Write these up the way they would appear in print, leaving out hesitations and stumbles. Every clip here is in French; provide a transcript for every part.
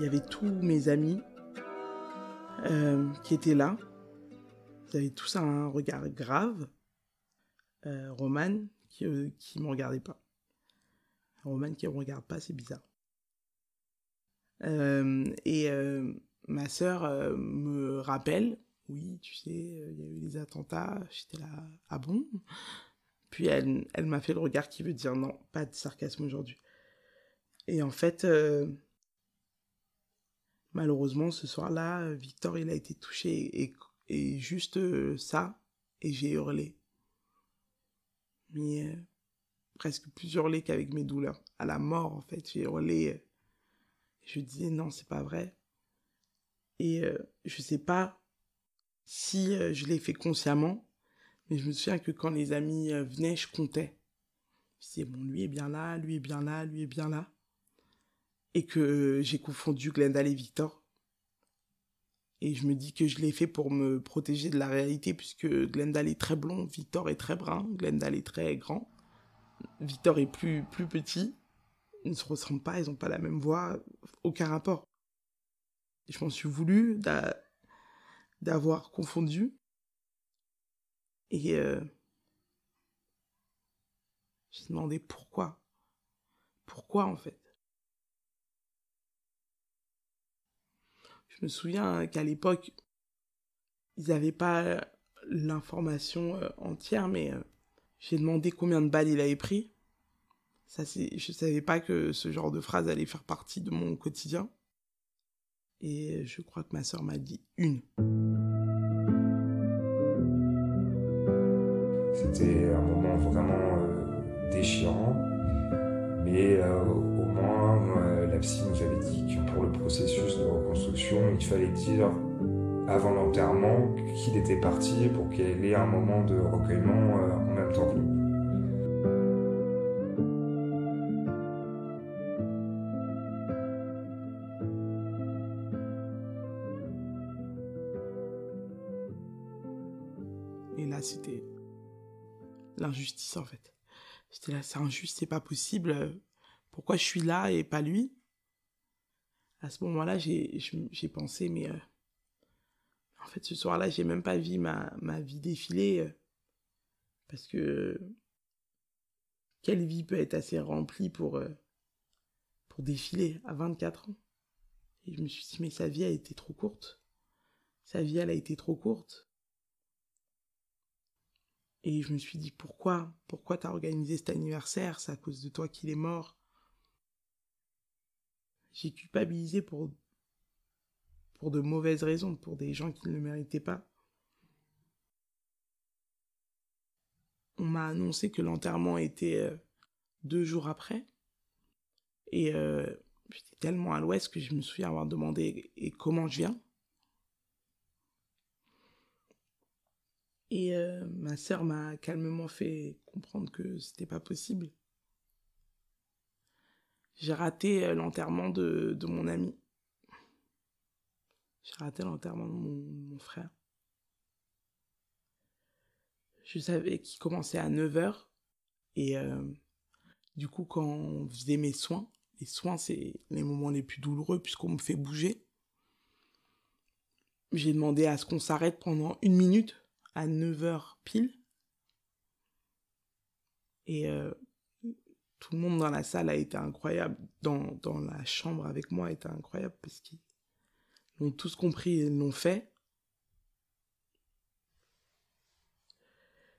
Il y avait tous mes amis qui étaient là. Ils avaient tous un regard grave. Roman qui me regardait pas. Roman qui me regarde pas, c'est bizarre. Ma sœur me rappelle, oui, tu sais, il y a eu des attentats. J'étais là, ah bon? Puis elle m'a fait le regard qui veut dire non, pas de sarcasme aujourd'hui. Et en fait, malheureusement, ce soir-là, Victor, il a été touché et juste ça, et j'ai hurlé. Mais presque plus hurlé qu'avec mes douleurs. À la mort, en fait, j'ai hurlé. Je disais non, c'est pas vrai. Et je sais pas si je l'ai fait consciemment, mais je me souviens que quand les amis venaient, je comptais. Je disais, bon, lui est bien là, lui est bien là, lui est bien là. Et que j'ai confondu Glendale et Victor. Et je me dis que je l'ai fait pour me protéger de la réalité, puisque Glendale est très blond, Victor est très brun, Glendale est très grand. Victor est plus petit. Ils ne se ressemblent pas, ils n'ont pas la même voix, aucun rapport. Je m'en suis voulu d'avoir confondu. Et j'ai demandé pourquoi. Pourquoi, en fait? Je me souviens qu'à l'époque, ils n'avaient pas l'information entière, mais j'ai demandé combien de balles il avait pris. Je savais pas que ce genre de phrase allait faire partie de mon quotidien. Et je crois que ma sœur m'a dit une. C'était un moment vraiment déchirant, mais au moins la psy nous avait dit que pour le processus de reconstruction, il fallait dire avant l'enterrement qu'il était parti pour qu'il ait un moment de recueillement en même temps que nous. Et là, c'était l'injustice, en fait. J'étais là, c'est injuste, c'est pas possible. Pourquoi je suis là et pas lui? À ce moment-là, j'ai pensé, mais en fait, ce soir-là, j'ai même pas vu ma vie défiler. Parce que quelle vie peut être assez remplie pour défiler à 24 ans? Et je me suis dit, mais sa vie a été trop courte. Sa vie, elle a été trop courte. Et je me suis dit, pourquoi t'as organisé cet anniversaire? C'est à cause de toi qu'il est mort. J'ai culpabilisé pour de mauvaises raisons, pour des gens qui ne le méritaient pas. On m'a annoncé que l'enterrement était 2 jours après. Et j'étais tellement à l'ouest que je me souviens avoir demandé et comment je viens. Et ma sœur m'a calmement fait comprendre que c'était pas possible. J'ai raté l'enterrement de mon ami. J'ai raté l'enterrement de mon frère. Je savais qu'il commençait à 9h. Et du coup, quand on faisait mes soins, les soins, c'est les moments les plus douloureux puisqu'on me fait bouger. J'ai demandé à ce qu'on s'arrête pendant 1 minute à 9h pile. Et tout le monde dans la salle a été incroyable. Dans la chambre avec moi a été incroyable parce qu'ils l'ont tous compris et l'ont fait.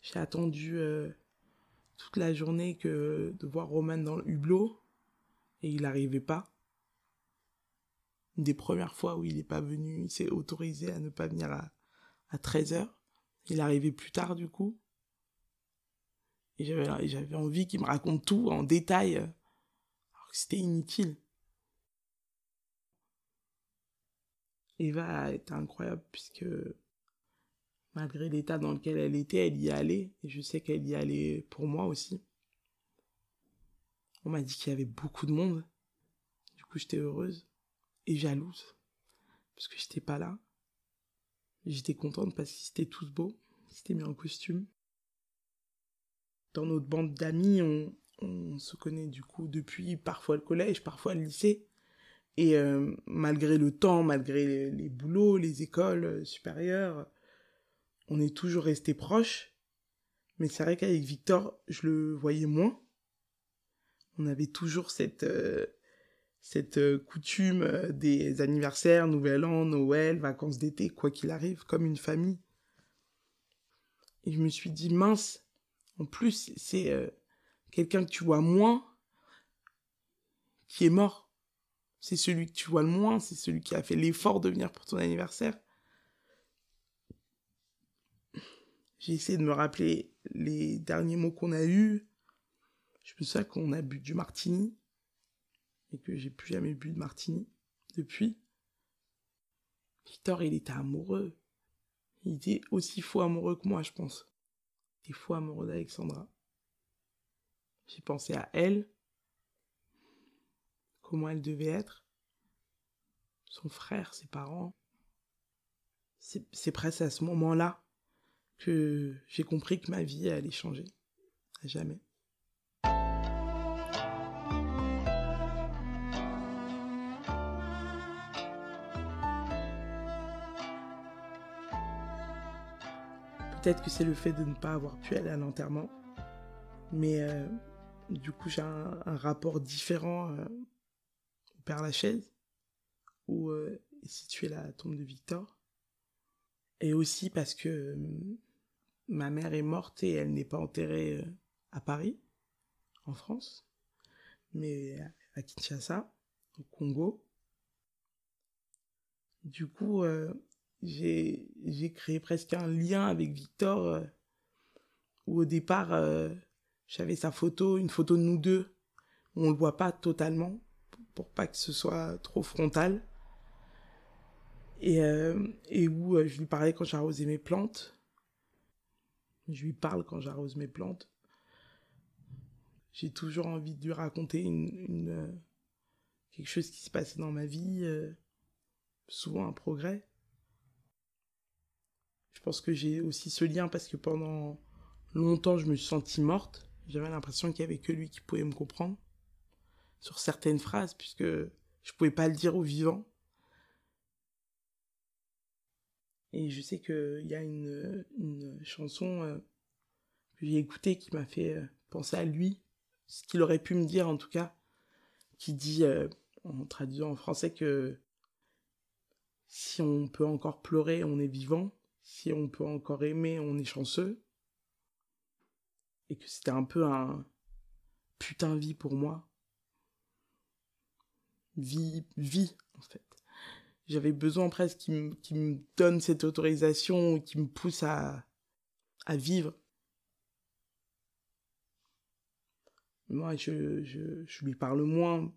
J'ai attendu toute la journée de voir Roman dans le hublot et il n'arrivait pas. Une des premières fois où il n'est pas venu, il s'est autorisé à ne pas venir à 13h. Il arrivait plus tard du coup. Et j'avais envie qu'il me raconte tout en détail, alors que c'était inutile. Eva a été incroyable puisque malgré l'état dans lequel elle était, elle y allait. Et je sais qu'elle y allait pour moi aussi. On m'a dit qu'il y avait beaucoup de monde. Du coup, j'étais heureuse et jalouse parce que j'étais pas là. J'étais contente parce qu'ils étaient tous beaux. Ils s'étaient mis en costume. Dans notre bande d'amis, on se connaît du coup depuis parfois le collège, parfois le lycée. Et malgré le temps, malgré les boulots, les écoles supérieures, on est toujours restés proches. Mais c'est vrai qu'avec Victor, je le voyais moins. On avait toujours cette coutume des anniversaires, Nouvel An, Noël, vacances d'été, quoi qu'il arrive, comme une famille. Et je me suis dit, mince, en plus, c'est quelqu'un que tu vois moins qui est mort. C'est celui que tu vois le moins, c'est celui qui a fait l'effort de venir pour ton anniversaire. J'ai essayé de me rappeler les derniers mots qu'on a eus. Je me souviens qu'on a bu du martini et que j'ai plus jamais bu de martini depuis. Victor, il était amoureux. Il était aussi fou amoureux que moi, je pense. Il était fou amoureux d'Alexandra. J'ai pensé à elle, comment elle devait être, son frère, ses parents. C'est presque à ce moment-là que j'ai compris que ma vie allait changer. À jamais. Peut-être que c'est le fait de ne pas avoir pu aller à l'enterrement. Mais du coup, j'ai un rapport différent au Père-Lachaise, où est située la tombe de Victor. Et aussi parce que ma mère est morte et elle n'est pas enterrée à Paris, en France, mais à Kinshasa, au Congo. Du coup, j'ai créé presque un lien avec Victor, où au départ, j'avais sa photo, une photo de nous deux, où on le voit pas totalement, pour pas que ce soit trop frontal. Et où je lui parlais quand j'arrosais mes plantes. Je lui parle quand j'arrose mes plantes. J'ai toujours envie de lui raconter quelque chose qui s'est passé dans ma vie, souvent un progrès. Je pense que j'ai aussi ce lien parce que pendant longtemps, je me suis sentie morte. J'avais l'impression qu'il n'y avait que lui qui pouvait me comprendre sur certaines phrases, puisque je ne pouvais pas le dire aux vivants. Et je sais qu'il y a une chanson que j'ai écoutée qui m'a fait penser à lui, ce qu'il aurait pu me dire en tout cas, qui dit, en traduisant en français, que si on peut encore pleurer, on est vivant, si on peut encore aimer, on est chanceux, et que c'était un peu un putain vie pour moi. Vie, en fait. J'avais besoin presque qu'il me donne cette autorisation, qui me pousse à vivre. Moi, je lui parle moins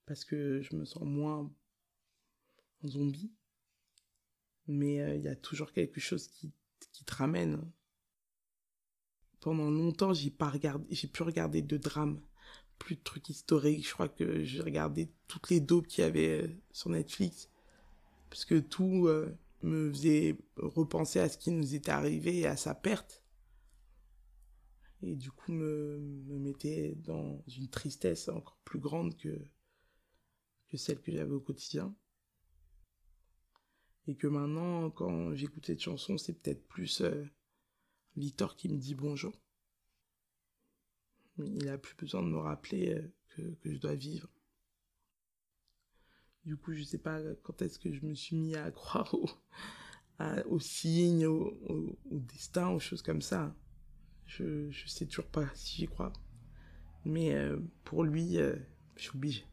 parce que je me sens moins en zombie. Mais il y a toujours quelque chose qui te ramène. Pendant longtemps, j'ai pu regarder de drames, plus de trucs historiques. Je crois que j'ai regardé toutes les dopes qu'il y avait sur Netflix. Parce que tout me faisait repenser à ce qui nous était arrivé et à sa perte. Et du coup, me mettait dans une tristesse encore plus grande que celle que j'avais au quotidien. Et que maintenant, quand j'écoute cette chanson, c'est peut-être plus Victor qui me dit bonjour. Il n'a plus besoin de me rappeler que je dois vivre. Du coup, je sais pas quand est-ce que je me suis mis à croire aux signes, au destin, aux choses comme ça. Je sais toujours pas si j'y crois. Mais pour lui, je suis obligée.